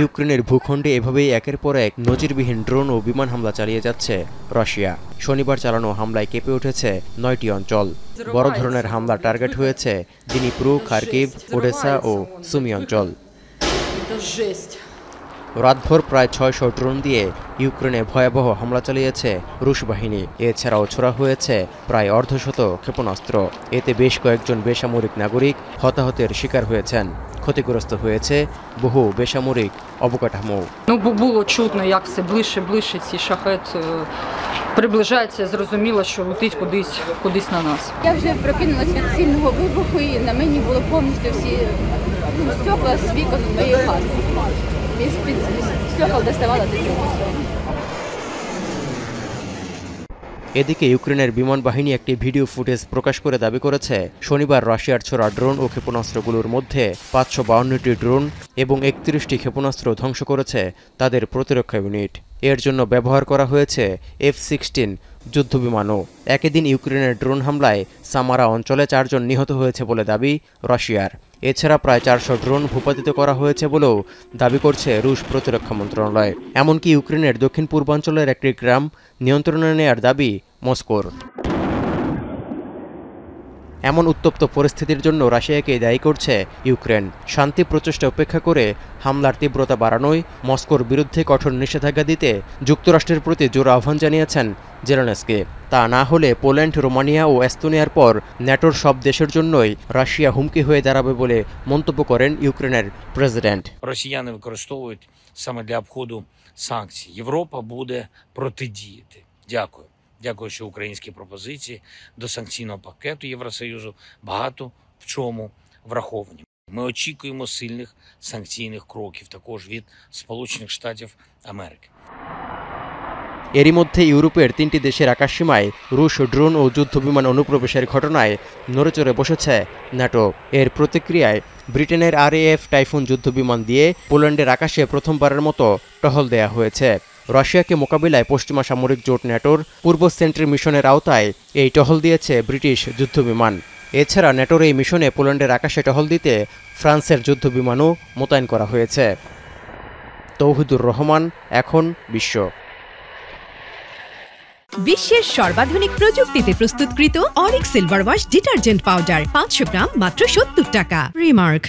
ইউক্রেনের ভূখণ্ডে এভাবেই একের পর এক নজিরবিহীন ড্রোন ও বিমান হামলা চালিয়ে যাচ্ছে রাশিয়া। শনিবার চালানো হামলায় কেঁপে উঠেছে ৯টি অঞ্চল। বড় ধরনের হামলা টার্গেট হয়েছে দিনিপ্রো, খার্কিভ, ওডেসা ও সুমি অঞ্চল। রাতভর প্রায় ৬০০ ড্রোন দিয়ে ইউক্রেনে ভয়াবহ হামলা চালিয়েছে রুশ বাহিনী। এছাড়াও ছোড়া হয়েছে প্রায় অর্ধশত ক্ষেপণাস্ত্র। এতে বেশ কয়েকজন বেসামরিক নাগরিক হতাহতের শিকার হয়েছেন। ক্ষতিগ্রস্ত হয়েছে বহু বেসামরিক অবকাঠামো। Було чутно, як все ближче ці шахеди приближаються, зрозуміло, що летить кудись на нас. Я вже прокинулась від сильного вибуху, і на мені було повністю всі стекла з вікон моєї хати. З-під стекол доставала до цього. এদিকে ইউক্রেনের বিমান বাহিনী একটি ভিডিও ফুটেজ প্রকাশ করে দাবি করেছে, শনিবার রাশিয়ার ছোড়া ড্রোন ও ক্ষেপণাস্ত্রগুলোর মধ্যে ৫৫২টি ড্রোন এবং ৩১টি ক্ষেপণাস্ত্র ধ্বংস করেছে তাদের প্রতিরক্ষা ইউনিট। এর জন্য ব্যবহার করা হয়েছে F-16 যুদ্ধবিমানও। একই দিন ইউক্রেনের ড্রোন হামলায় সামারা অঞ্চলে ৪ জন নিহত হয়েছে বলে দাবি রাশিয়ার। এছাড়া প্রায় ৪০০ ড্রোন ভূপাতিত করা হয়েছে বলেও দাবি করছে রুশ প্রতিরক্ষা মন্ত্রণালয়। এমনকি ইউক্রেনের দক্ষিণ পূর্বাঞ্চলের একটি গ্রাম নিয়ন্ত্রণে নেয়ার দাবি মস্কোর। এমন উত্তপ্ত পরিস্থিতির জন্য রাশিয়াকে দায়ী করছে ইউক্রেন। শান্তি প্রচেষ্টা উপেক্ষা করে হামলার তীব্রতা বাড়ানোয় মস্কোর বিরুদ্ধে কঠোর নিষেধাজ্ঞা দিতে যুক্তরাষ্ট্রের প্রতি জোর আহ্বান জানিয়েছেন জেলেনস্কি। তা না হলে পোল্যান্ড, রোমানিয়া ও এস্তোনিয়ার পর ন্যাটোর সব দেশের জন্যই রাশিয়া হুমকি হয়ে দাঁড়াবে বলে মন্তব্য করেন ইউক্রেনের প্রেসিডেন্ট। Росіяни використовують саме для обходу санкцій. Європа буде протидіяти. Дякую. Дякую, що українські пропозиції до санкційного пакету Євросоюзу багато в чому враховані. Ми очікуємо сильних санкційних кроків також від Сполучених Штатів Америки. এরই মধ্যে ইউরোপের ৩টি দেশের আকাশসীমায় রুশ ড্রোন ও যুদ্ধবিমান অনুপ্রবেশের ঘটনায় নড়েচড়ে বসেছে ন্যাটো। এর প্রতিক্রিয়ায় ব্রিটেনের RAF টাইফুন যুদ্ধবিমান দিয়ে পোল্যান্ডের আকাশে প্রথমবারের মতো টহল দেয়া হয়েছে। রাশিয়াকে মোকাবিলায় পশ্চিমা সামরিক জোট ন্যাটোর পূর্ব সেন্ট্রি মিশনের আওতায় এই টহল দিয়েছে ব্রিটিশ যুদ্ধবিমান। এছাড়া ন্যাটোর এই মিশনে পোল্যান্ডের আকাশে টহল দিতে ফ্রান্সের যুদ্ধবিমানও মোতায়েন করা হয়েছে। তৌহিদুর রহমান, এখন বিশ্ব। বিশ্বের সর্বাধুনিক প্রযুক্তিতে প্রস্তুতকৃত Arik silver wash detergent powder ৫০০ গ্রাম মাত্র ৭০ টাকা। রিমার্ক।